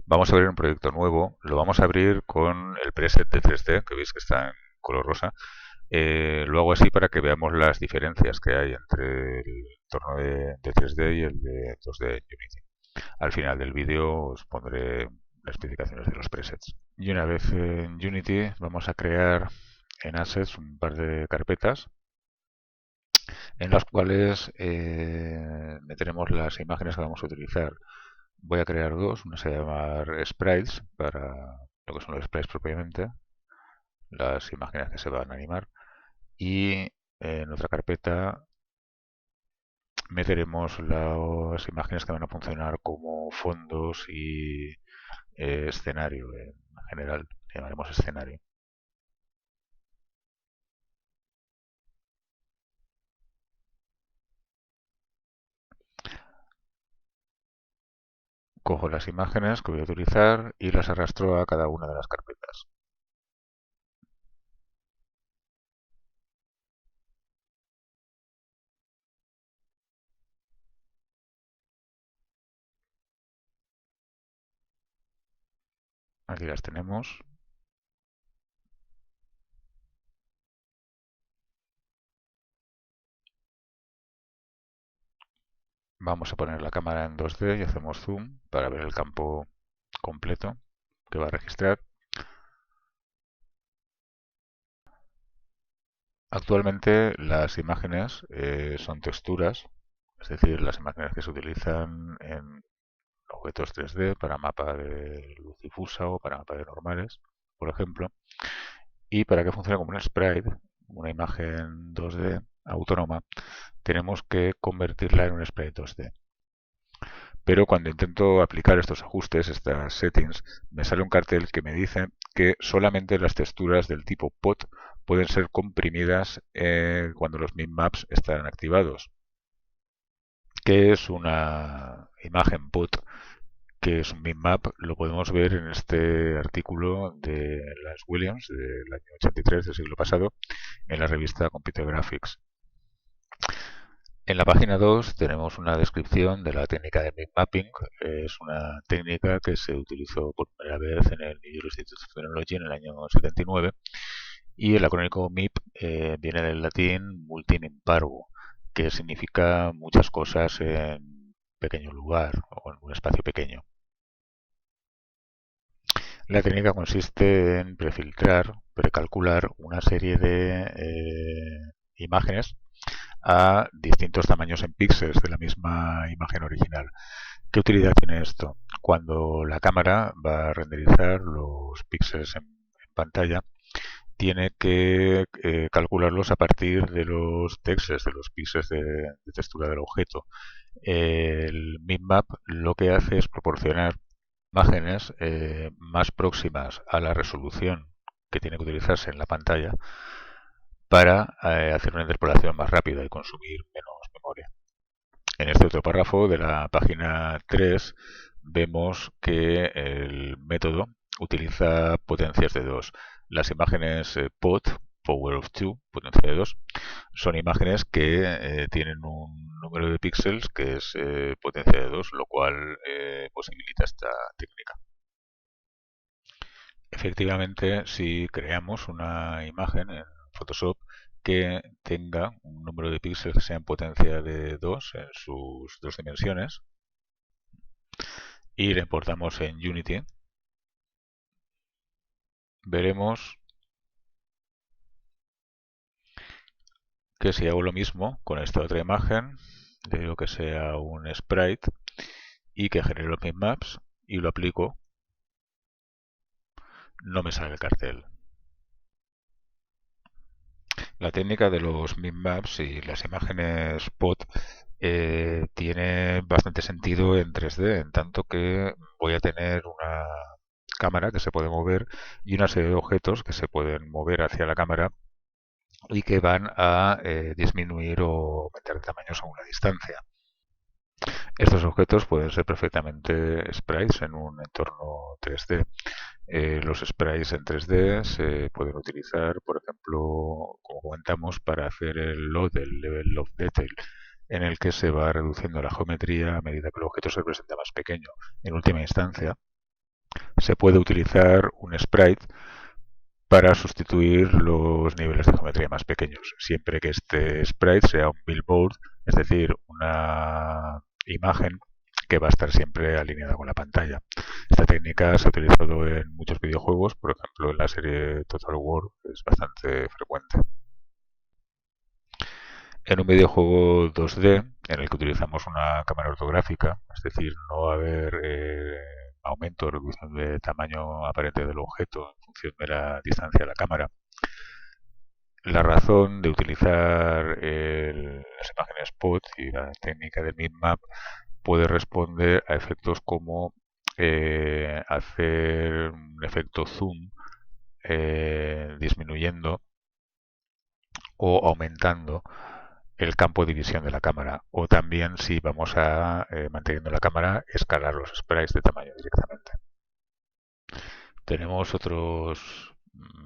Vamos a abrir un proyecto nuevo. Lo vamos a abrir con el preset de 3D, que veis que está en color rosa. Lo hago así para que veamos las diferencias que hay entre el entorno de 3D y el de 2D en Unity. Al final del vídeo os pondré las especificaciones de los presets. Y una vez en Unity vamos a crear en Assets un par de carpetas en las cuales meteremos las imágenes que vamos a utilizar. Voy a crear dos, una se va a llamar sprites para lo que son los sprites propiamente, las imágenes que se van a animar, y en otra carpeta meteremos las imágenes que van a funcionar como fondos y escenario en general, llamaremos escenario. Cojo las imágenes que voy a utilizar y las arrastro a cada una de las carpetas. Aquí las tenemos. Vamos a poner la cámara en 2D y hacemos zoom para ver el campo completo que va a registrar. Actualmente las imágenes son texturas, es decir, las imágenes que se utilizan en objetos 3D para mapa de luz difusa o para mapa de normales, por ejemplo. Y para que funcione como un sprite, una imagen 2D autónoma, tenemos que convertirla en un sprite 2D. Pero cuando intento aplicar estos ajustes, estas settings, me sale un cartel que me dice que solamente las texturas del tipo pot pueden ser comprimidas cuando los min-maps están activados. ¿Qué es una imagen pot? Que es un min-map, lo podemos ver en este artículo de Lance Williams del año 83 del siglo pasado en la revista Computer Graphics. En la página 2 tenemos una descripción de la técnica de mip mapping. Es una técnica que se utilizó por primera vez en el New Institute of Technology en el año 79 y el acrónimo MIP viene del latín multim in parvo, que significa muchas cosas en pequeño lugar o en un espacio pequeño. La técnica consiste en prefiltrar, precalcular una serie de imágenes a distintos tamaños en píxeles de la misma imagen original. ¿Qué utilidad tiene esto? Cuando la cámara va a renderizar los píxeles en pantalla, tiene que calcularlos a partir de los textos, de los píxeles de textura del objeto. El mipmap lo que hace es proporcionar imágenes más próximas a la resolución que tiene que utilizarse en la pantalla para hacer una interpolación más rápida y consumir menos memoria. En este otro párrafo de la página 3 vemos que el método utiliza potencias de 2. Las imágenes POT, Power of 2, potencia de 2, son imágenes que tienen un número de píxeles que es potencia de 2, lo cual posibilita esta técnica. Efectivamente, si creamos una imagen en Photoshop que tenga un número de píxeles que sea en potencia de 2 en sus dos dimensiones y la importamos en Unity, veremos que si hago lo mismo con esta otra imagen, le digo que sea un sprite y que genere los maps y lo aplico, no me sale el cartel. La técnica de los min-maps y las imágenes pot tiene bastante sentido en 3D, en tanto que voy a tener una cámara que se puede mover y una serie de objetos que se pueden mover hacia la cámara y que van a disminuir o aumentar de tamaño según la distancia. Estos objetos pueden ser perfectamente sprites en un entorno 3D. Los sprites en 3D se pueden utilizar, por ejemplo, como comentamos, para hacer el load, el level of detail, en el que se va reduciendo la geometría a medida que el objeto se presenta más pequeño. En última instancia, se puede utilizar un sprite para sustituir los niveles de geometría más pequeños, siempre que este sprite sea un billboard, es decir, una imagen que va a estar siempre alineada con la pantalla. Esta técnica se ha utilizado en muchos videojuegos, por ejemplo en la serie Total War es bastante frecuente. En un videojuego 2D en el que utilizamos una cámara ortográfica, es decir, no va a haber aumento o reducción de tamaño aparente del objeto en función de la distancia de la cámara, la razón de utilizar las imágenes POT y la técnica del map puede responder a efectos como hacer un efecto zoom disminuyendo o aumentando el campo de visión de la cámara, o también si vamos a manteniendo la cámara escalar los sprites de tamaño directamente. Tenemos otros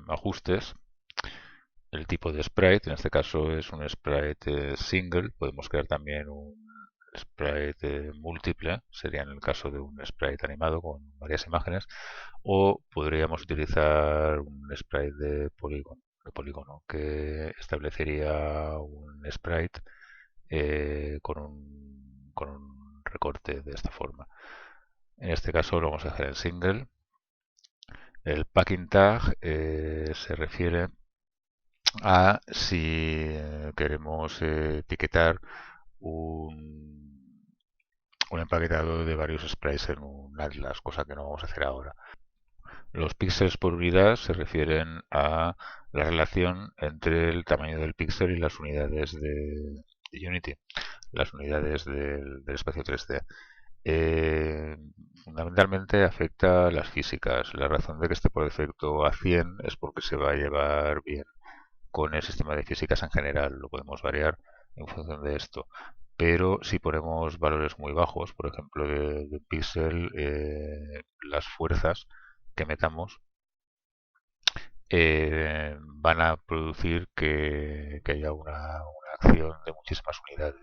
ajustes. El tipo de sprite, en este caso es un sprite single, podemos crear también un sprite múltiple, sería en el caso de un sprite animado con varias imágenes, o podríamos utilizar un sprite de polígono que establecería un sprite con un recorte de esta forma. En este caso lo vamos a dejar en single. El packing tag se refiere a si queremos etiquetar un, un empaquetado de varios sprites en un atlas, cosa que no vamos a hacer ahora. Los píxeles por unidad se refieren a la relación entre el tamaño del píxel y las unidades de Unity, las unidades del espacio 3D. Eh, Fundamentalmente afecta a las físicas. La razón de que esté por defecto a 100 es porque se va a llevar bien con el sistema de físicas en general. Lo podemos variar en función de esto. Pero si ponemos valores muy bajos, por ejemplo de un píxel, las fuerzas que metamos van a producir que haya una acción de muchísimas unidades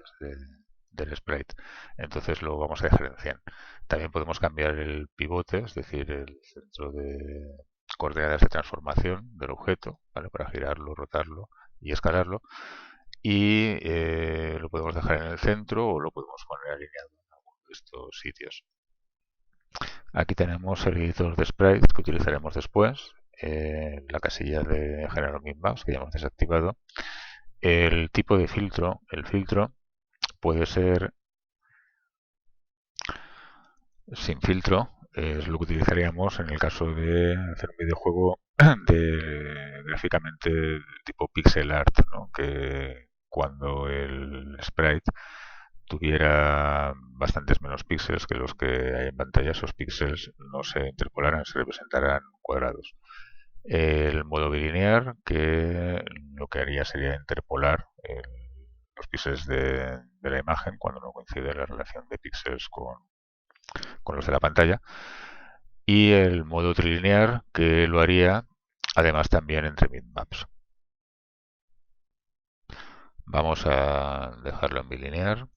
del sprite. Entonces lo vamos a dejar en 100. También podemos cambiar el pivote, es decir, el centro de coordenadas de transformación del objeto, ¿vale? Para girarlo, rotarlo y escalarlo. Y lo podemos dejar en el centro o lo podemos poner alineado en alguno de estos sitios. Aquí tenemos el editor de sprites que utilizaremos después, la casilla de generar Maps que ya hemos desactivado. El tipo de filtro, el filtro puede ser sin filtro, es lo que utilizaríamos en el caso de hacer un videojuego gráficamente de tipo pixel art, ¿no? Que cuando el sprite tuviera bastantes menos píxeles que los que hay en pantalla, esos píxeles no se interpolarán, se representarán cuadrados. El modo bilinear, que lo que haría sería interpolar los píxeles de la imagen cuando no coincide la relación de píxeles con los de la pantalla. Y el modo trilinear, que lo haría además también entre bitmaps. Vamos a dejarlo en bilinear.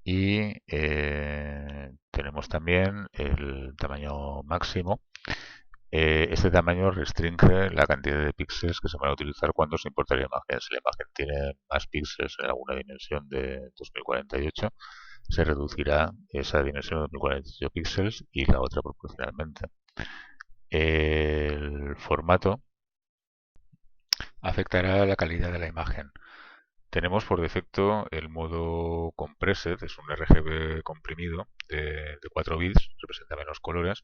Y tenemos también el tamaño máximo. Este tamaño restringe la cantidad de píxeles que se van a utilizar cuando se importa la imagen. Si la imagen tiene más píxeles en alguna dimensión de 2048, se reducirá esa dimensión de 2048 píxeles y la otra proporcionalmente. El formato afectará la calidad de la imagen. Tenemos por defecto el modo Compressed, es un RGB comprimido de 4 bits, representa menos colores.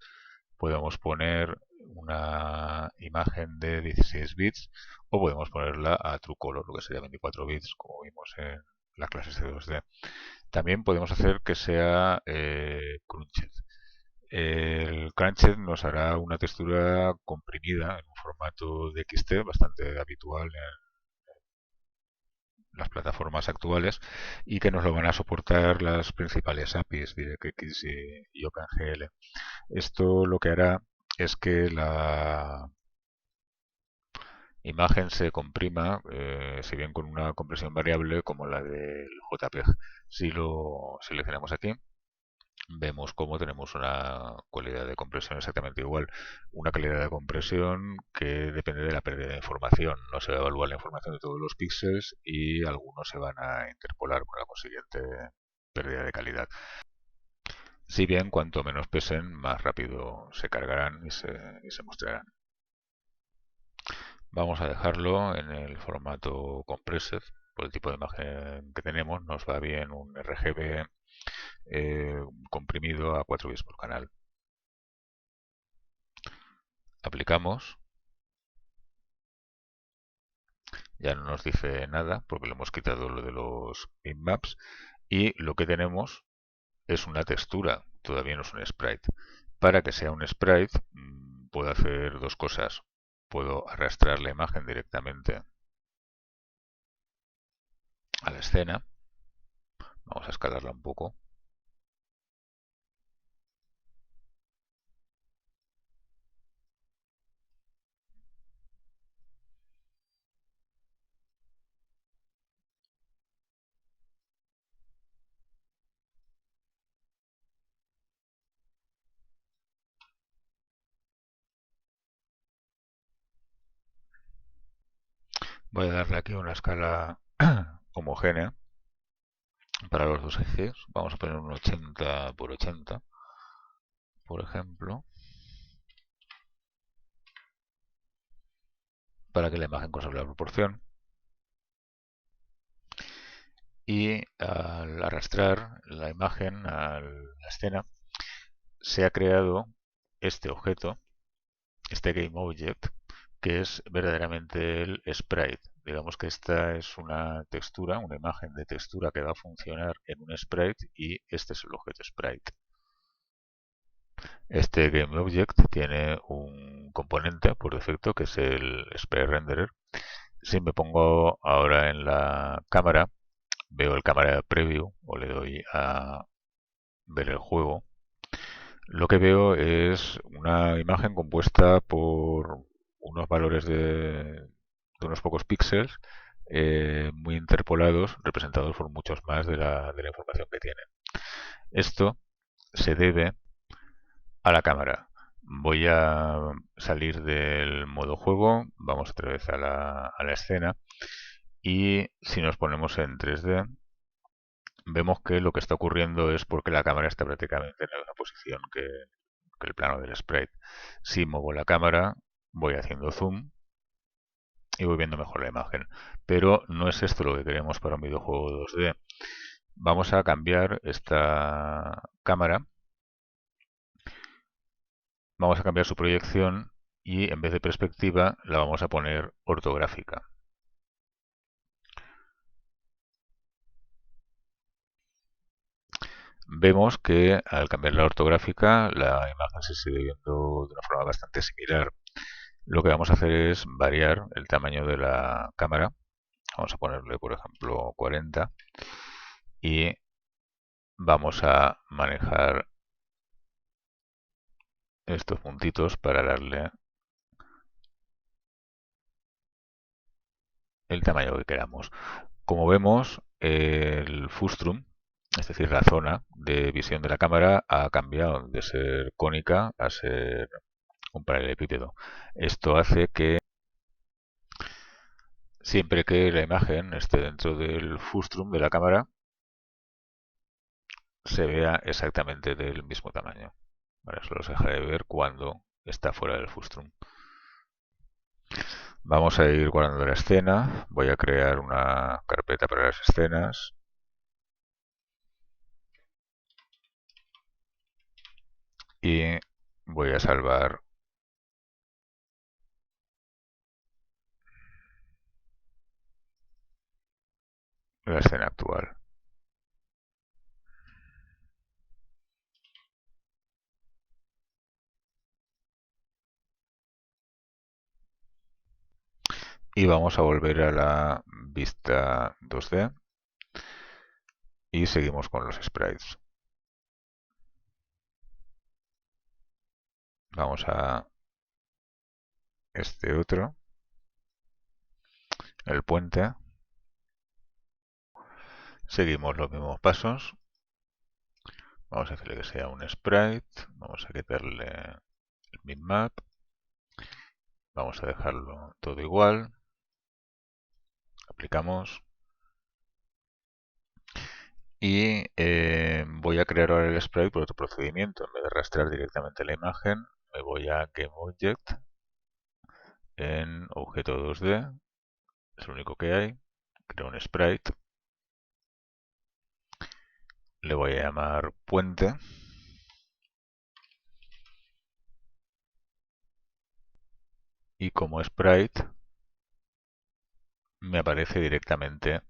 Podemos poner una imagen de 16 bits o podemos ponerla a True Color, lo que sería 24 bits, como vimos en la clase C2D. También podemos hacer que sea crunched. El crunched nos hará una textura comprimida en un formato de XT bastante habitual en las plataformas actuales y que nos lo van a soportar las principales APIs, DirectX y OpenGL. Esto lo que hará es que la imagen se comprima, si bien con una compresión variable como la del JPEG. Si lo seleccionamos aquí, vemos cómo tenemos una calidad de compresión exactamente igual. Una calidad de compresión que depende de la pérdida de información. No se va a evaluar la información de todos los píxeles y algunos se van a interpolar con la consiguiente pérdida de calidad. Si bien cuanto menos pesen, más rápido se cargarán y se mostrarán. Vamos a dejarlo en el formato compressed. Por el tipo de imagen que tenemos, nos va bien un RGB comprimido a 4 bits por canal. Aplicamos, ya no nos dice nada porque le hemos quitado lo de los bitmaps y lo que tenemos es una textura, todavía no es un sprite. Para que sea un sprite puedo hacer dos cosas. Puedo arrastrar la imagen directamente a la escena. Vamos a escalarla un poco. Voy a darle aquí una escala homogénea para los dos ejes. Vamos a poner un 80 por 80, por ejemplo, para que la imagen conserve la proporción. Y al arrastrar la imagen a la escena, se ha creado este objeto, este GameObject, que es verdaderamente el sprite. Digamos que esta es una textura, una imagen de textura que va a funcionar en un sprite y este es el objeto sprite. Este GameObject tiene un componente por defecto que es el Sprite Renderer. Si me pongo ahora en la cámara, veo el cámara preview o le doy a ver el juego, lo que veo es una imagen compuesta por unos valores de unos pocos píxeles muy interpolados, representados por muchos más de la información que tiene. Esto se debe a la cámara. Voy a salir del modo juego, vamos otra vez a la escena y si nos ponemos en 3D vemos que lo que está ocurriendo es porque la cámara está prácticamente en la misma posición que el plano del sprite. Si muevo la cámara, voy haciendo zoom y voy viendo mejor la imagen. Pero no es esto lo que queremos para un videojuego 2D. Vamos a cambiar esta cámara, vamos a cambiar su proyección y en vez de perspectiva la vamos a poner ortográfica. Vemos que al cambiar la ortográfica la imagen se sigue viendo de una forma bastante similar. Lo que vamos a hacer es variar el tamaño de la cámara. Vamos a ponerle, por ejemplo, 40 y vamos a manejar estos puntitos para darle el tamaño que queramos. Como vemos, el frustum, es decir, la zona de visión de la cámara, ha cambiado de ser cónica a ser un paralelepípedo. Esto hace que siempre que la imagen esté dentro del frustum de la cámara, se vea exactamente del mismo tamaño. Vale, solo se deja de ver cuando está fuera del frustum. Vamos a ir guardando la escena. Voy a crear una carpeta para las escenas. Y voy a salvar la escena actual. Y vamos a volver a la vista 2D y seguimos con los sprites. Vamos a este otro, el puente. Seguimos los mismos pasos. Vamos a hacerle que sea un sprite. Vamos a quitarle el bitmap. Vamos a dejarlo todo igual. Aplicamos. Y voy a crear ahora el sprite por otro procedimiento. En vez de rastrear directamente la imagen, me voy a GameObject en objeto 2D. Es lo único que hay. Creo un sprite. Le voy a llamar puente. Y como sprite me aparece directamente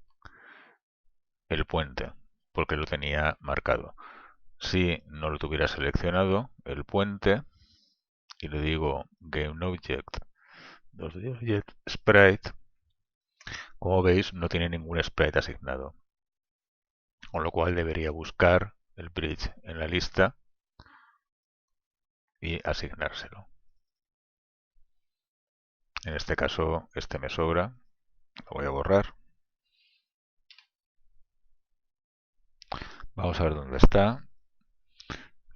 el puente, porque lo tenía marcado. Si no lo tuviera seleccionado, el puente, y le digo GameObject 2D Object Sprite, como veis no tiene ningún sprite asignado. Con lo cual debería buscar el bridge en la lista y asignárselo. En este caso, este me sobra. Lo voy a borrar. Vamos a ver dónde está.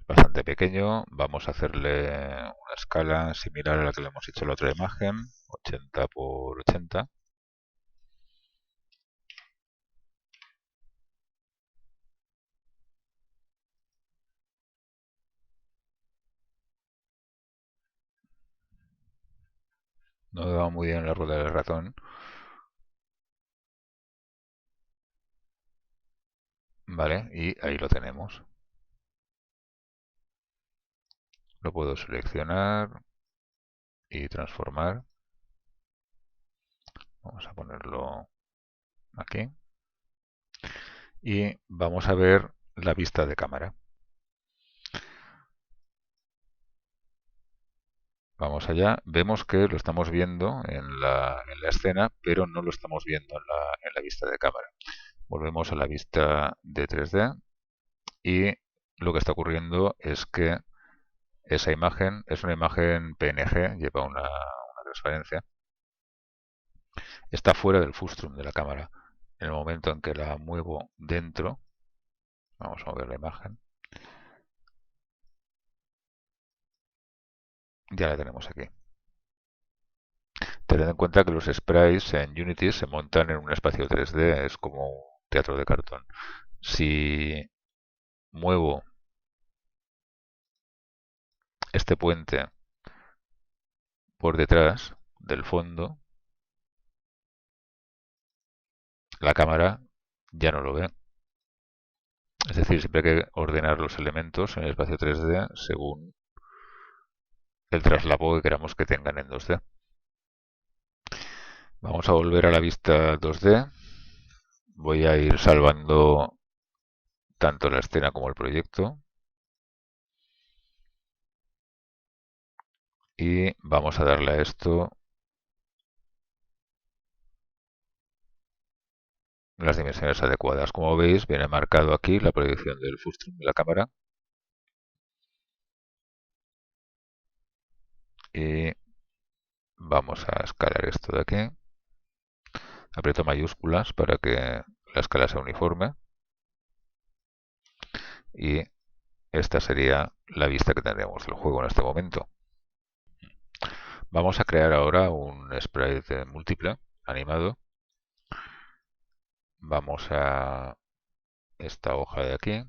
Bastante pequeño. Vamos a hacerle una escala similar a la que le hemos hecho en la otra imagen. 80 por 80. No me va muy bien la rueda del ratón. Vale, y ahí lo tenemos. Lo puedo seleccionar y transformar. Vamos a ponerlo aquí. Y vamos a ver la vista de cámara. Vamos allá. Vemos que lo estamos viendo en la escena, pero no lo estamos viendo en la vista de cámara. Volvemos a la vista de 3D y lo que está ocurriendo es que esa imagen es una imagen PNG, lleva una transparencia, está fuera del frustum de la cámara. En el momento en que la muevo dentro, vamos a mover la imagen, ya la tenemos aquí. Tened en cuenta que los sprites en Unity se montan en un espacio 3D, es como un teatro de cartón. Si muevo este puente por detrás del fondo, la cámara ya no lo ve. Es decir, siempre hay que ordenar los elementos en el espacio 3D según el traslapo que queramos que tengan en 2D. Vamos a volver a la vista 2D. Voy a ir salvando tanto la escena como el proyecto. Y vamos a darle a esto las dimensiones adecuadas. Como veis, viene marcado aquí la proyección del frustum de la cámara. Y vamos a escalar esto de aquí. Aprieto mayúsculas para que la escala sea uniforme. Y esta sería la vista que tendríamos del juego en este momento. Vamos a crear ahora un sprite múltiple animado. Vamos a esta hoja de aquí.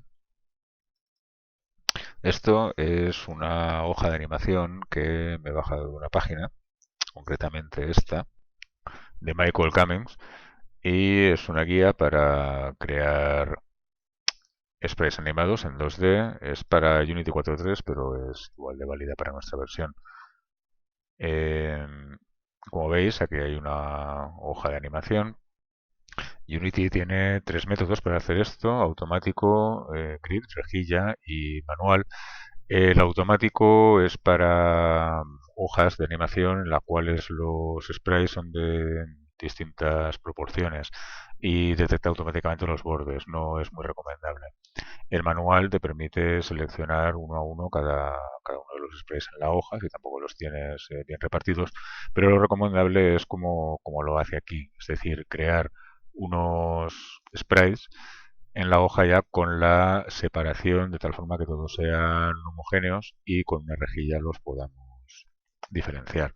Esto es una hoja de animación que me he bajado de una página, concretamente esta, de Michael Cummings, y es una guía para crear sprites animados en 2D. Es para Unity 4.3, pero es igual de válida para nuestra versión. Eh, Como veis, aquí hay una hoja de animación. Unity tiene tres métodos para hacer esto: automático, grid, rejilla y manual. El automático es para hojas de animación en las cuales los sprites son de distintas proporciones y detecta automáticamente los bordes. No es muy recomendable. El manual te permite seleccionar uno a uno cada uno de los sprites en la hoja, si tampoco los tienes bien repartidos, pero lo recomendable es como lo hace aquí, es decir, crear unos sprites en la hoja ya con la separación de tal forma que todos sean homogéneos y con una rejilla los podamos diferenciar.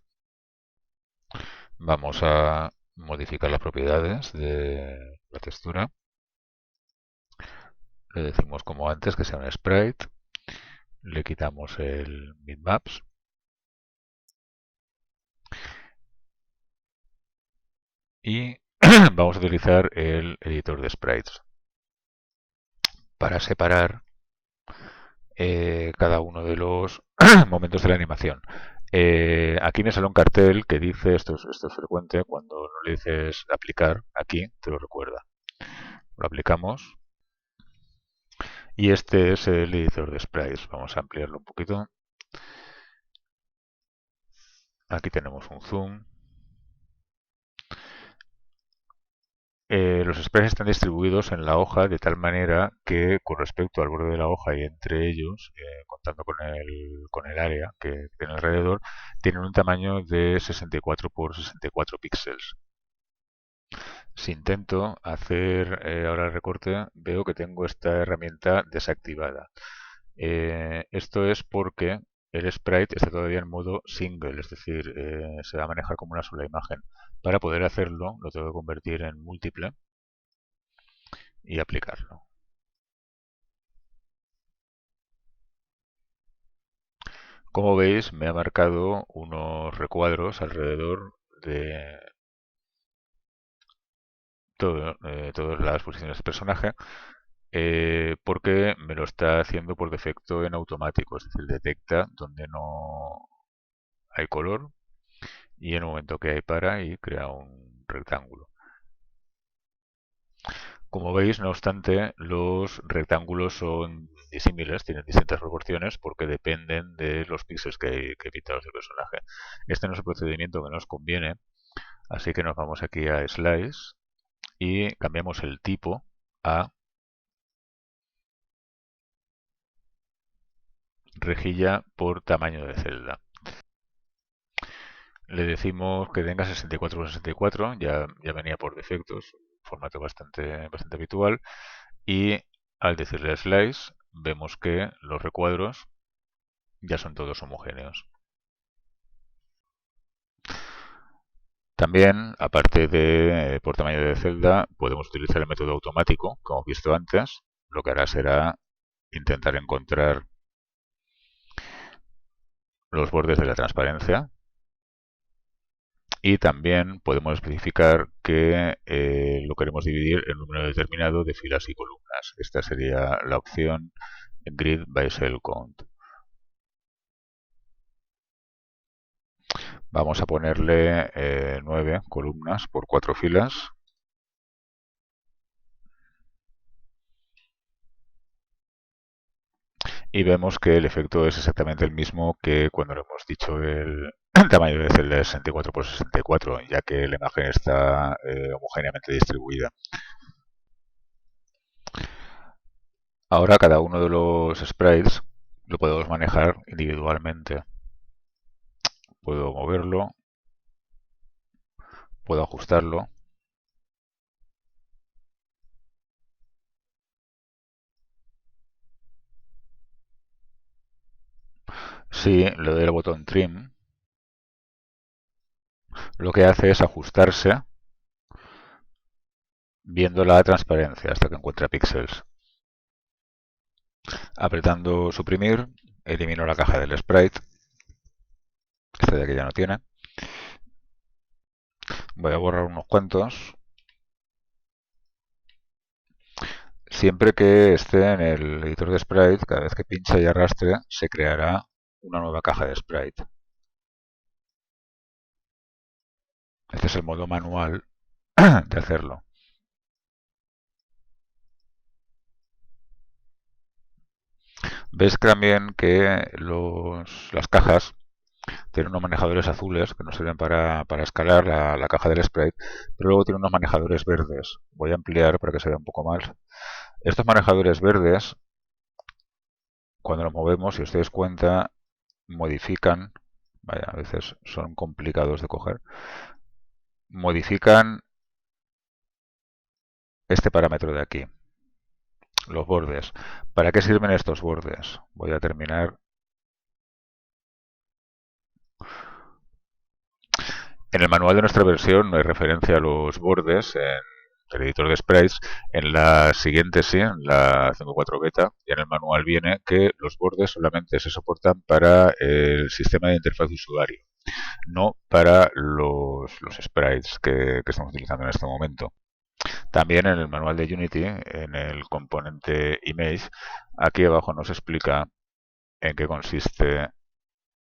Vamos a modificar las propiedades de la textura. Le decimos como antes que sea un sprite. Le quitamos el bitmaps. Y vamos a utilizar el editor de sprites para separar cada uno de los momentos de la animación. Aquí me sale un cartel que dice, esto es frecuente, cuando no le dices aplicar, aquí te lo recuerda. Lo aplicamos y este es el editor de sprites. Vamos a ampliarlo un poquito. Aquí tenemos un zoom. Los sprites están distribuidos en la hoja de tal manera que con respecto al borde de la hoja y entre ellos, contando con el área que tiene alrededor, tienen un tamaño de 64 por 64 píxeles. Si intento hacer ahora el recorte, veo que tengo esta herramienta desactivada. Esto es porque el sprite está todavía en modo single, es decir, se va a manejar como una sola imagen. Para poder hacerlo, lo tengo que convertir en múltiple y aplicarlo. Como veis, me ha marcado unos recuadros alrededor de todas las posiciones del personaje, porque me lo está haciendo por defecto en automático, es decir, detecta donde no hay color y en el momento que hay para y crea un rectángulo. Como veis, no obstante, los rectángulos son disímiles, tienen distintas proporciones porque dependen de los píxeles que pintados del personaje. Este no es el procedimiento que nos conviene, así que nos vamos aquí a Slice y cambiamos el tipo a rejilla por tamaño de celda. Le decimos que tenga 64 por 64, ya venía por defecto, es un formato bastante habitual. Y al decirle slice, vemos que los recuadros ya son todos homogéneos. También, aparte de por tamaño de celda, podemos utilizar el método automático, como hemos visto antes. Lo que hará será intentar encontrar los bordes de la transparencia. Y también podemos especificar que lo queremos dividir en un número determinado de filas y columnas. Esta sería la opción Grid by Cell Count. Vamos a ponerle 9 columnas por 4 filas. Y vemos que el efecto es exactamente el mismo que cuando le hemos dicho el tamaño de celda de 64 por 64, ya que la imagen está homogéneamente distribuida. Ahora cada uno de los sprites lo podemos manejar individualmente. Puedo moverlo, puedo ajustarlo. Si le doy al botón Trim, lo que hace es ajustarse viendo la transparencia hasta que encuentra píxeles. Apretando suprimir, elimino la caja del sprite. Este de aquí ya no tiene. Voy a borrar unos cuantos. Siempre que esté en el editor de sprite, cada vez que pinche y arrastre, se creará una nueva caja de sprite. Este es el modo manual de hacerlo. Ves también que las cajas tienen unos manejadores azules que nos sirven para escalar la caja del sprite, pero luego tiene unos manejadores verdes. Voy a ampliar para que se vea un poco más. Estos manejadores verdes, cuando los movemos, si os dais cuenta, modifican, vaya, a veces son complicados de coger, modifican este parámetro de aquí. Los bordes. ¿Para qué sirven estos bordes? Voy a terminar. En el manual de nuestra versión no hay referencia a los bordes en el editor de sprites. En la siguiente sí, en la 5.4 beta, y en el manual viene que los bordes solamente se soportan para el sistema de interfaz de usuario, no para los sprites que estamos utilizando en este momento. También en el manual de Unity, en el componente image, aquí abajo nos explica en qué consiste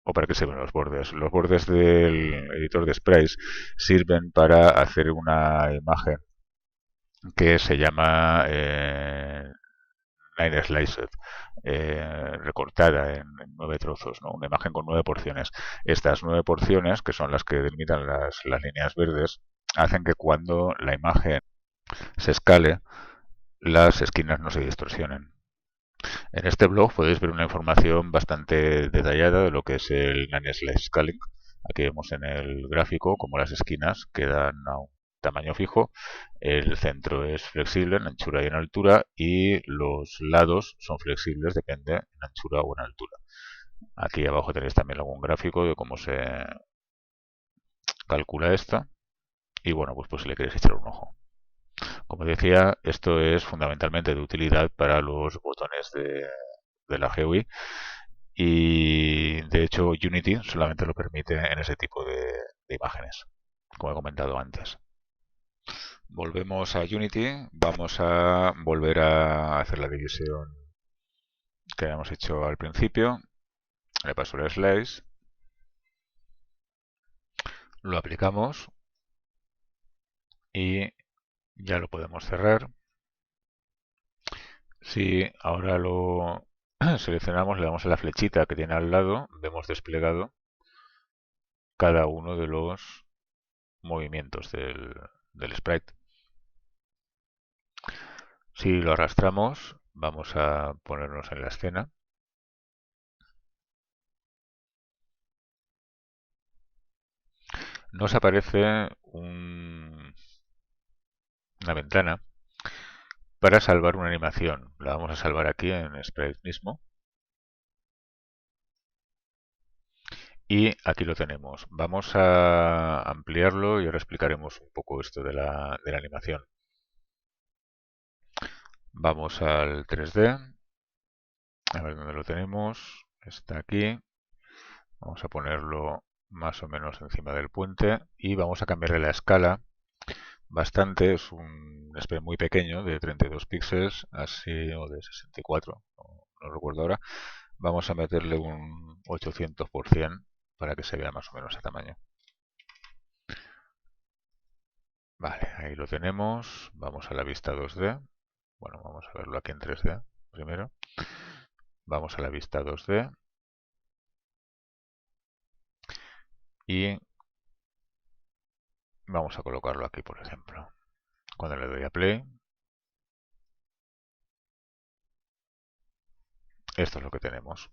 o para qué sirven los bordes. Los bordes del editor de sprites sirven para hacer una imagen que se llama nine sliced, recortada en 9 trozos, ¿no? Una imagen con 9 porciones. Estas 9 porciones, que son las que delimitan las líneas verdes, hacen que cuando la imagen se escale, las esquinas no se distorsionen. En este blog podéis ver una información bastante detallada de lo que es el Nine-Slice Scaling. Aquí vemos en el gráfico como las esquinas quedan a un tamaño fijo, el centro es flexible en anchura y en altura y los lados son flexibles, depende en anchura o en altura. Aquí abajo tenéis también algún gráfico de cómo se calcula esta y bueno, pues si le queréis echar un ojo. Como decía, esto es fundamentalmente de utilidad para los botones de la GUI y de hecho Unity solamente lo permite en ese tipo de imágenes, como he comentado antes. Volvemos a Unity, vamos a volver a hacer la división que habíamos hecho al principio. Le paso el slice, lo aplicamos y ya lo podemos cerrar. Si ahora lo seleccionamos, le damos a la flechita que tiene al lado, vemos desplegado cada uno de los movimientos del sprite. Si lo arrastramos, vamos a ponernos en la escena. Nos aparece una ventana para salvar una animación. La vamos a salvar aquí en Sprite mismo. Y aquí lo tenemos. Vamos a ampliarlo y ahora explicaremos un poco esto de la animación. Vamos al 3D. A ver dónde lo tenemos. Está aquí. Vamos a ponerlo más o menos encima del puente y vamos a cambiarle la escala bastante. Es un sprite muy pequeño de 32 píxeles, así, o de 64, no recuerdo ahora. Vamos a meterle un 800% para que se vea más o menos ese tamaño. Vale, ahí lo tenemos. Vamos a la vista 2D. Bueno, vamos a verlo aquí en 3D primero. Vamos a la vista 2D. Y vamos a colocarlo aquí, por ejemplo. Cuando le doy a play, esto es lo que tenemos.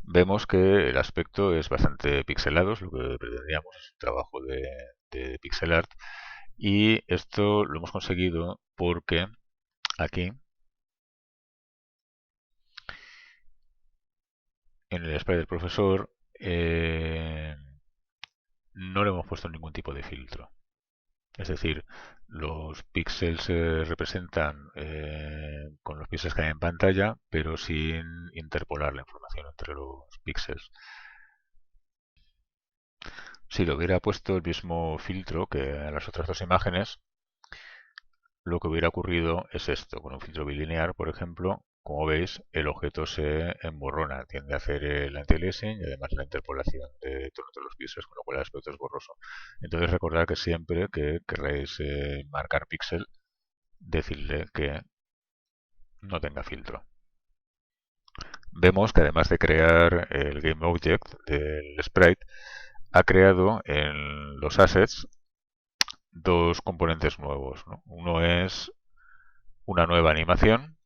Vemos que el aspecto es bastante pixelado, es lo que pretendíamos, es un trabajo de pixel art. Y esto lo hemos conseguido porque aquí, en el sprite del profesor, no le hemos puesto ningún tipo de filtro. Es decir, los píxeles se representan con los píxeles que hay en pantalla, pero sin interpolar la información entre los píxeles. Si le hubiera puesto el mismo filtro que a las otras dos imágenes, lo que hubiera ocurrido es esto. Con un filtro bilinear, por ejemplo, como veis, el objeto se emborrona, tiende a hacer el anti-aliasing y además la interpolación de todos los píxeles, con lo cual el aspecto es borroso. Entonces recordad que siempre que queréis marcar píxel, decirle que no tenga filtro. Vemos que además de crear el GameObject del sprite, ha creado en los assets dos componentes nuevos, ¿no? Uno es una nueva animación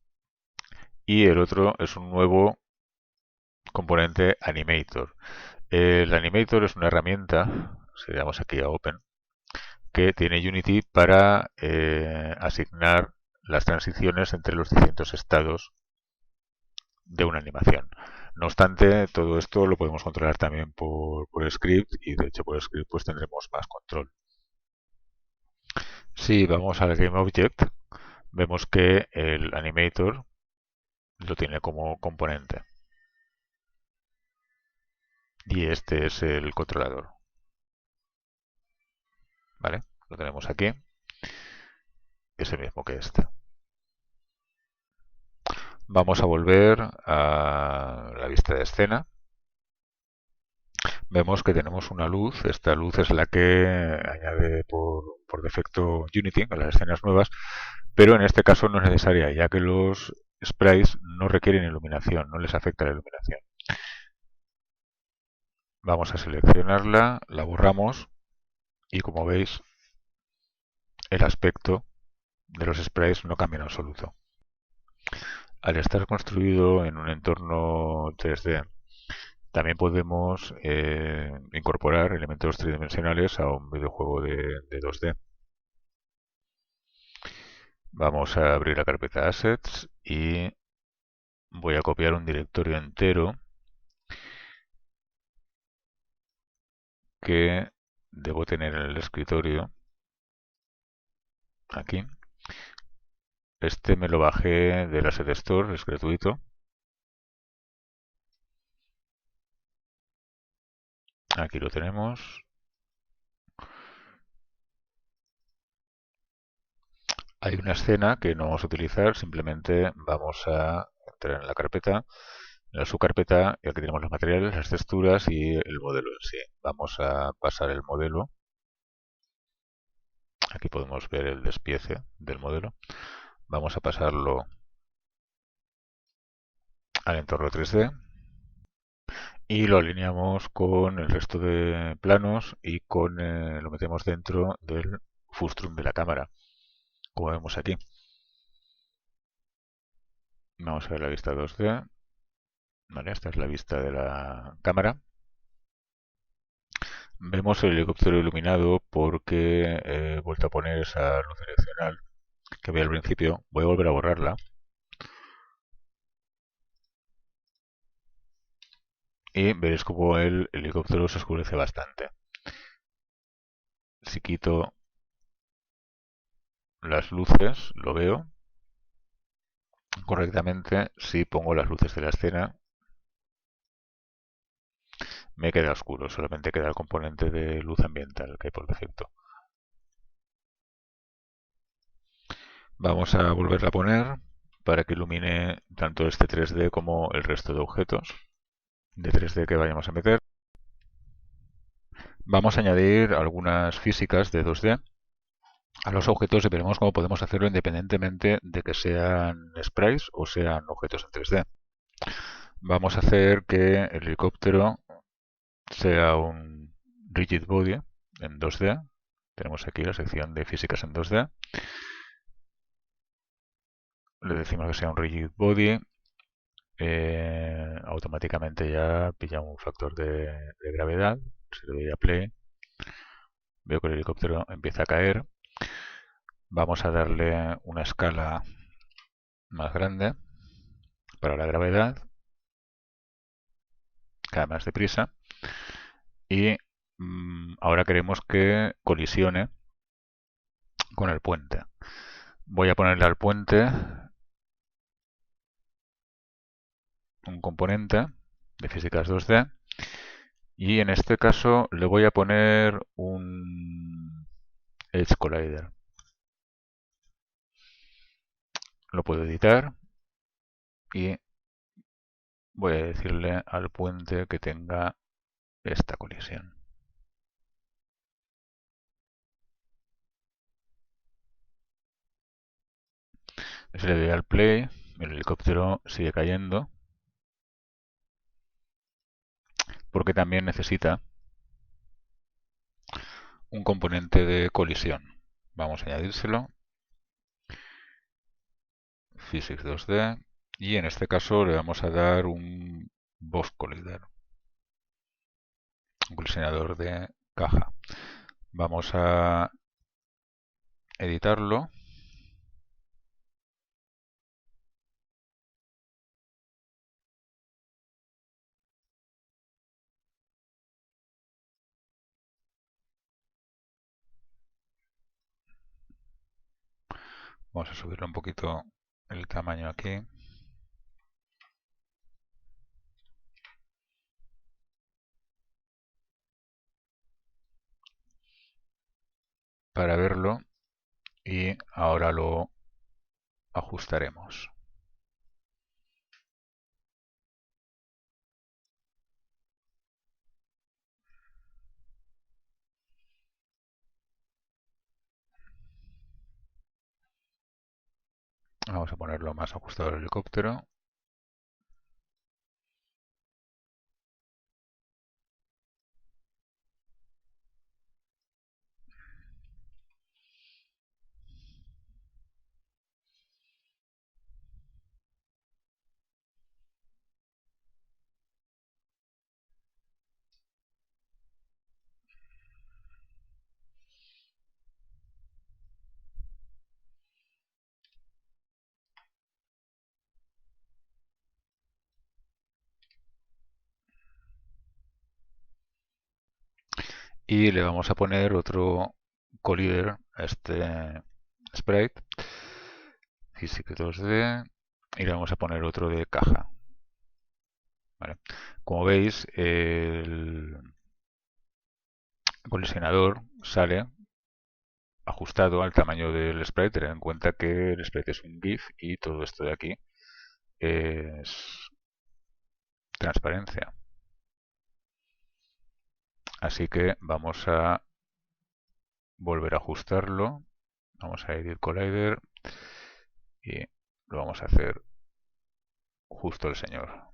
y el otro es un nuevo componente Animator. El Animator es una herramienta, si le damos aquí a Open, que tiene Unity para asignar las transiciones entre los distintos estados de una animación. No obstante, todo esto lo podemos controlar también por script y de hecho por script pues tendremos más control. Si vamos al GameObject, vemos que el animator lo tiene como componente y este es el controlador. ¿Vale? Lo tenemos aquí, es el mismo que este. Vamos a volver a la vista de escena. Vemos que tenemos una luz. Esta luz es la que añade por defecto Unity a las escenas nuevas, pero en este caso no es necesaria, ya que los sprites no requieren iluminación, no les afecta la iluminación. Vamos a seleccionarla, la borramos y como veis el aspecto de los sprites no cambia en absoluto. Al estar construido en un entorno 3D, también podemos incorporar elementos tridimensionales a un videojuego de 2D. Vamos a abrir la carpeta Assets y voy a copiar un directorio entero que debo tener en el escritorio. Aquí. Este me lo bajé del Asset Store, es gratuito. Aquí lo tenemos. Hay una escena que no vamos a utilizar, simplemente vamos a entrar en la carpeta, en la subcarpeta, y aquí tenemos los materiales, las texturas y el modelo en sí. Vamos a pasar el modelo. Aquí podemos ver el despiece del modelo. Vamos a pasarlo al entorno 3D y lo alineamos con el resto de planos y lo metemos dentro del frustum de la cámara, como vemos aquí. Vamos a ver la vista 2D. Vale, esta es la vista de la cámara. Vemos el helicóptero iluminado porque he vuelto a poner esa luz direccional que veía al principio. Voy a volver a borrarla. Y veréis como el helicóptero se oscurece bastante. Si quito las luces, lo veo correctamente. Si pongo las luces de la escena, me queda oscuro. Solamente queda el componente de luz ambiental que hay por defecto. Vamos a volverla a poner para que ilumine tanto este 3D como el resto de objetos de 3D que vayamos a meter. Vamos a añadir algunas físicas de 2D a los objetos y veremos cómo podemos hacerlo independientemente de que sean sprites o sean objetos en 3D. Vamos a hacer que el helicóptero sea un rigid body en 2D. Tenemos aquí la sección de físicas en 2D. Le decimos que sea un rigid body. Automáticamente ya pilla un factor de gravedad. Si le doy a play, veo que el helicóptero empieza a caer. Vamos a darle una escala más grande para la gravedad, cae más deprisa y ahora queremos que colisione con el puente. Voy a ponerle al puente un componente de físicas 2D y en este caso le voy a poner un Edge Collider. Lo puedo editar y voy a decirle al puente que tenga esta colisión. Si le doy al play, el helicóptero sigue cayendo porque también necesita un componente de colisión. Vamos a añadírselo, Physics 2D, y en este caso le vamos a dar un Box Collider, un colisionador de caja. Vamos a editarlo. Vamos a subirle un poquito el tamaño aquí. Para verlo y ahora lo ajustaremos. Vamos a ponerlo más ajustado al helicóptero. Y le vamos a poner otro collider a este sprite, Physics 2D, y le vamos a poner otro de caja. ¿Vale? Como veis, el colisionador sale ajustado al tamaño del sprite. Tened en cuenta que el sprite es un GIF y todo esto de aquí es transparencia. Así que vamos a volver a ajustarlo. Vamos a Edit Collider y lo vamos a hacer justo el señor.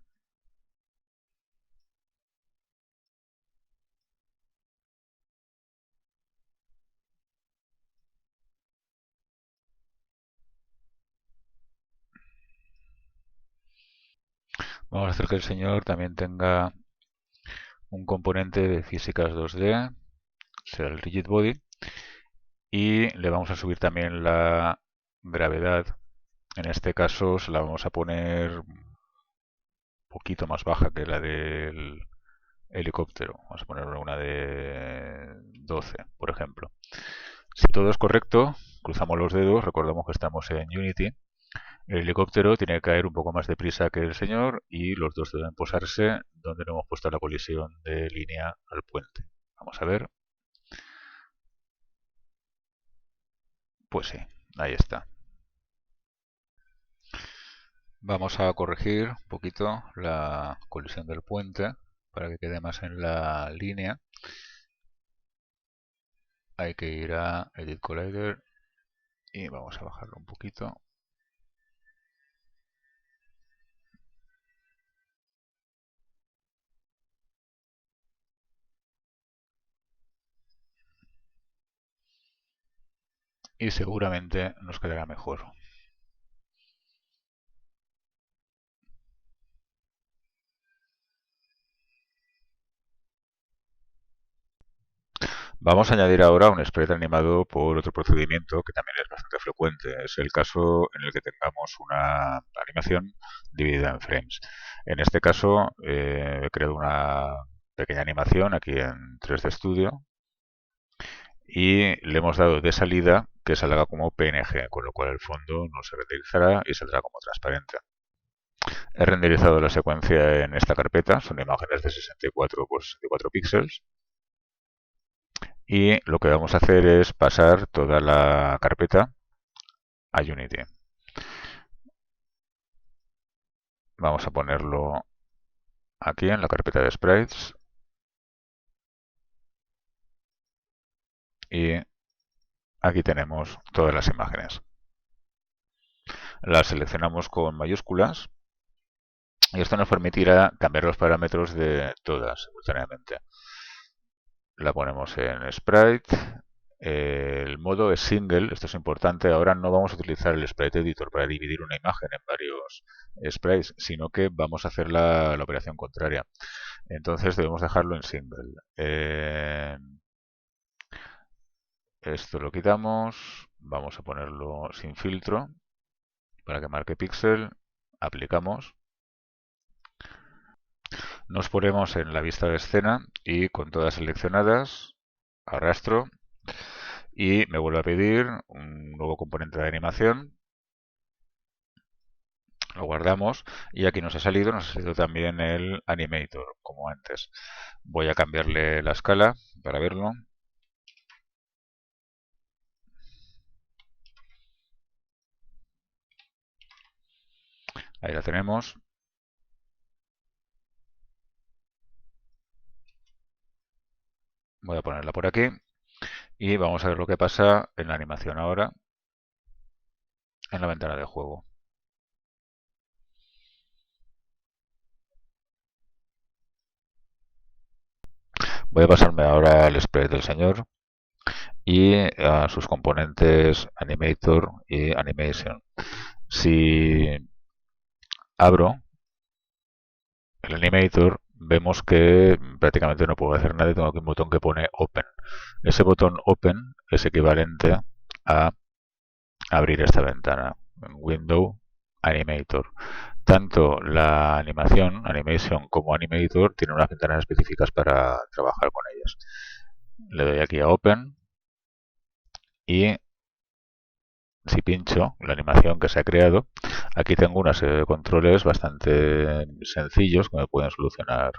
Vamos a hacer que el señor también tenga un componente de físicas 2D, será el Rigid Body, y le vamos a subir también la gravedad. En este caso se la vamos a poner un poquito más baja que la del helicóptero. Vamos a poner una de 12, por ejemplo. Si todo es correcto, cruzamos los dedos, recordamos que estamos en Unity. El helicóptero tiene que caer un poco más deprisa que el señor y los dos deben posarse donde no hemos puesto la colisión de línea al puente. Vamos a ver. Pues sí, ahí está. Vamos a corregir un poquito la colisión del puente para que quede más en la línea. Hay que ir a Edit Collider y vamos a bajarlo un poquito. Y seguramente nos quedará mejor. Vamos a añadir ahora un sprite animado por otro procedimiento que también es bastante frecuente. Es el caso en el que tengamos una animación dividida en frames. En este caso he creado una pequeña animación aquí en 3D Studio y le hemos dado de salida que salga como PNG, con lo cual el fondo no se renderizará y saldrá como transparente. He renderizado la secuencia en esta carpeta, son imágenes de 64 por 64 píxeles. Y lo que vamos a hacer es pasar toda la carpeta a Unity. Vamos a ponerlo aquí en la carpeta de sprites y aquí tenemos todas las imágenes. Las seleccionamos con mayúsculas y esto nos permitirá cambiar los parámetros de todas simultáneamente. La ponemos en sprite. El modo es single, esto es importante. Ahora no vamos a utilizar el sprite editor para dividir una imagen en varios sprites, sino que vamos a hacer la operación contraria. Entonces debemos dejarlo en single. Esto lo quitamos. Vamos a ponerlo sin filtro para que marque píxel. Aplicamos. Nos ponemos en la vista de escena y con todas seleccionadas arrastro y me vuelve a pedir un nuevo componente de animación. Lo guardamos y aquí nos ha salido también el animator como antes. Voy a cambiarle la escala para verlo. Ahí la tenemos. Voy a ponerla por aquí y vamos a ver lo que pasa en la animación ahora en la ventana de juego. Voy a pasarme ahora al sprite del señor y a sus componentes Animator y Animation. Si abro el Animator, vemos que prácticamente no puedo hacer nada y tengo aquí un botón que pone Open. Ese botón Open es equivalente a abrir esta ventana en Window Animator. Tanto la Animation como Animator tienen unas ventanas específicas para trabajar con ellas. Le doy aquí a Open y si pincho la animación que se ha creado, aquí tengo una serie de controles bastante sencillos que me pueden solucionar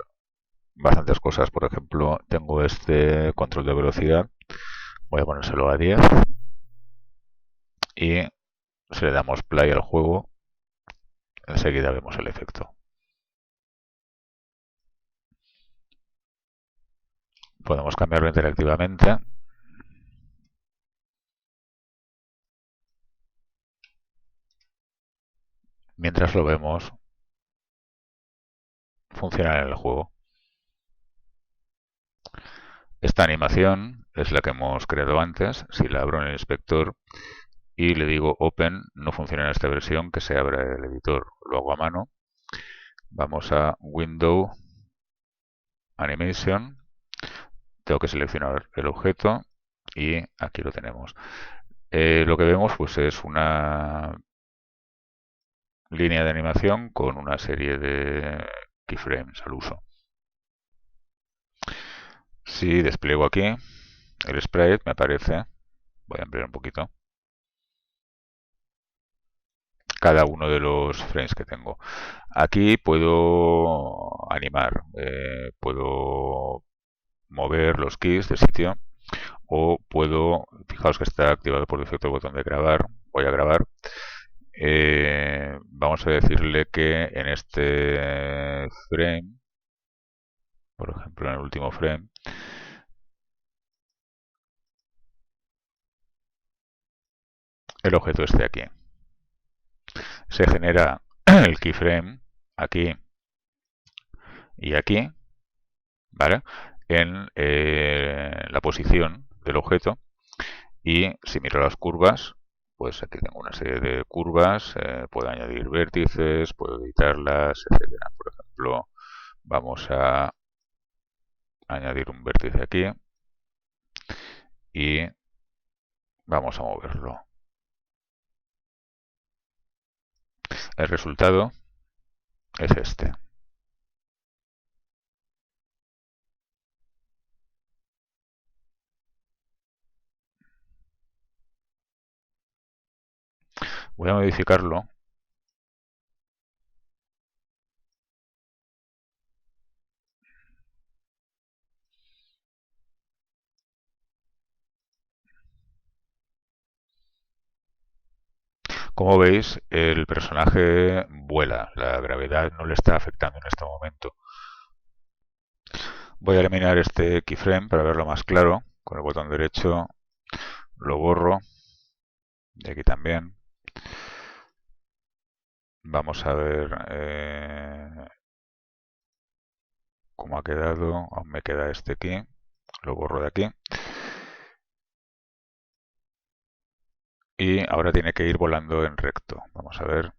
bastantes cosas. Por ejemplo, tengo este control de velocidad, voy a ponérselo a 10 y si le damos play al juego, enseguida vemos el efecto. Podemos cambiarlo interactivamente. Mientras lo vemos funcionar en el juego. Esta animación es la que hemos creado antes. Si la abro en el inspector y le digo Open, no funciona en esta versión, que se abra el editor. Lo hago a mano. Vamos a Window, Animation. Tengo que seleccionar el objeto y aquí lo tenemos. Lo que vemos pues es una línea de animación con una serie de keyframes al uso. Si despliego aquí el sprite, me aparece, voy a ampliar un poquito, cada uno de los frames que tengo. Aquí puedo animar, puedo mover los keys de sitio o puedo, fijaos que está activado por defecto el botón de grabar, voy a grabar. Vamos a decirle que en este frame, por ejemplo en el último frame, el objeto esté aquí. Se genera el keyframe aquí y aquí, ¿vale? En la posición del objeto. Y si miro las curvas, pues aquí tengo una serie de curvas, puedo añadir vértices, puedo editarlas, etcétera. Por ejemplo, vamos a añadir un vértice aquí y vamos a moverlo. El resultado es este. Voy a modificarlo. Como veis, el personaje vuela, la gravedad no le está afectando en este momento. Voy a eliminar este keyframe para verlo más claro. Con el botón derecho lo borro. Y aquí también. Vamos a ver cómo ha quedado. Aún me queda este aquí. Lo borro de aquí. Y ahora tiene que ir volando en recto. Vamos a ver.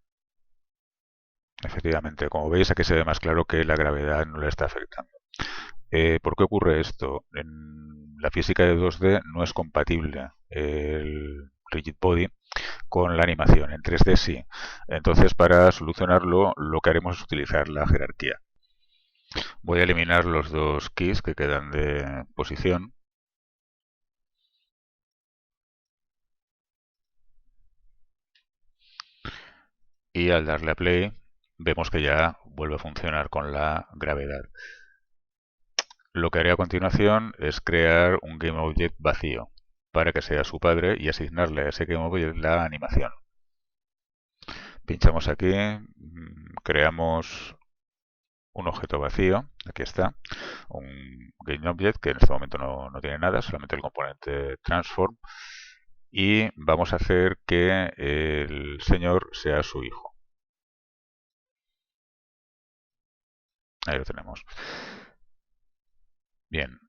Efectivamente, como veis, aquí se ve más claro que la gravedad no le está afectando. ¿Por qué ocurre esto? la física de 2D no es compatible el rigid body con la animación. En 3D sí. Entonces, para solucionarlo, lo que haremos es utilizar la jerarquía. Voy a eliminar los dos keys que quedan de posición. Y al darle a play, vemos que ya vuelve a funcionar con la gravedad. Lo que haré a continuación es crear un GameObject vacío para que sea su padre y asignarle a ese GameObject la animación. Pinchamos aquí, creamos un objeto vacío, aquí está, un GameObject que en este momento no tiene nada, solamente el componente transform, y vamos a hacer que el señor sea su hijo. Ahí lo tenemos. Bien,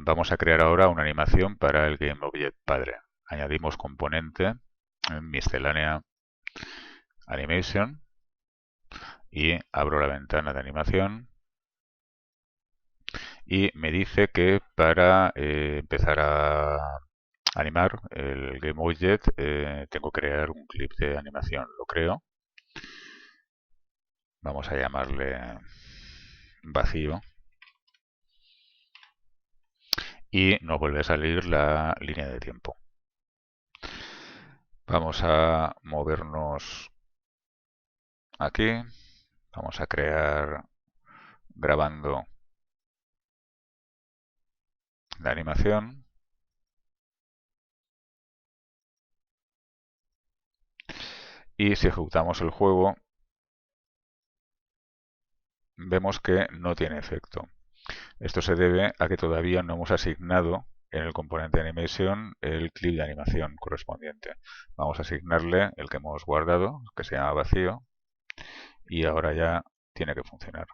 vamos a crear ahora una animación para el GameObject padre. Añadimos componente en miscelánea animation y abro la ventana de animación y me dice que para empezar a animar el GameObject tengo que crear un clip de animación. Lo creo. Vamos a llamarle vacío. Y nos vuelve a salir la línea de tiempo. Vamos a movernos aquí. Vamos a crear grabando la animación. Y si ejecutamos el juego, vemos que no tiene efecto. Esto se debe a que todavía no hemos asignado en el componente de animation el clip de animación correspondiente. Vamos a asignarle el que hemos guardado, que se llama vacío, y ahora ya tiene que funcionar.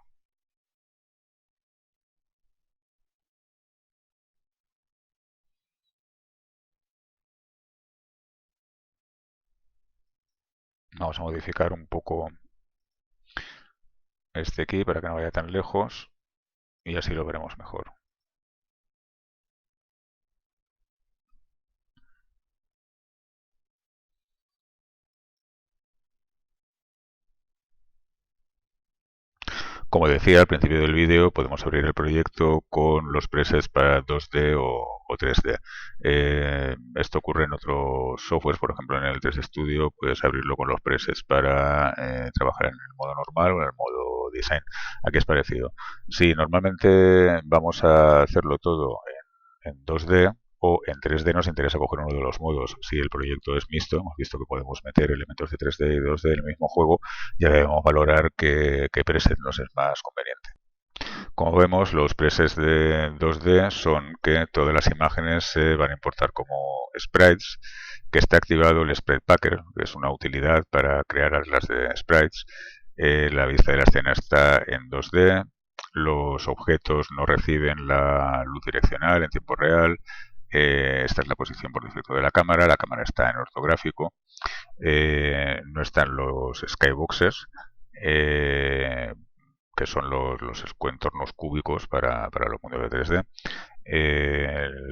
Vamos a modificar un poco este aquí para que no vaya tan lejos y así lo veremos mejor. Como decía al principio del vídeo, podemos abrir el proyecto con los presets para 2D o 3D. Esto ocurre en otros softwares, por ejemplo en el 3D Studio puedes abrirlo con los presets para trabajar en el modo normal o en el modo design. Aquí es parecido. Sí, normalmente vamos a hacerlo todo en 2D, o en 3D nos interesa coger uno de los modos. Si el proyecto es mixto, hemos visto que podemos meter elementos de 3D y 2D en el mismo juego, ya debemos valorar qué preset nos es más conveniente. Como vemos, los presets de 2D son que todas las imágenes se van a importar como sprites, que está activado el Sprite Packer, que es una utilidad para crear atlas de sprites. La vista de la escena está en 2D, los objetos no reciben la luz direccional en tiempo real. Esta es la posición por defecto de la cámara está en ortográfico, no están los skyboxes, que son los entornos cúbicos para los mundos de 3D.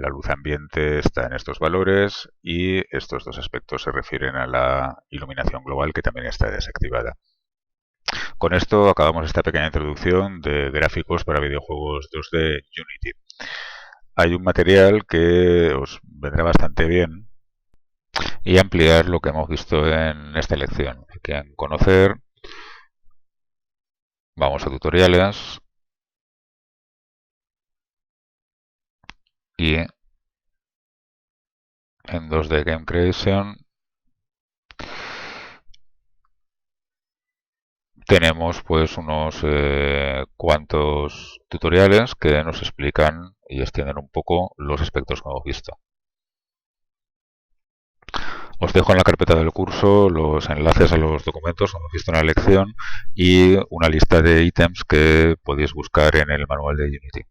La luz ambiente está en estos valores y estos dos aspectos se refieren a la iluminación global, que también está desactivada. Con esto acabamos esta pequeña introducción de gráficos para videojuegos 2D Unity. Hay un material que os vendrá bastante bien y ampliar lo que hemos visto en esta lección. Aquí en conocer, vamos a tutoriales y en 2D Game Creation tenemos pues unos cuantos tutoriales que nos explican y extienden un poco los aspectos que hemos visto. Os dejo en la carpeta del curso los enlaces a los documentos que hemos visto en la lección y una lista de ítems que podéis buscar en el manual de Unity.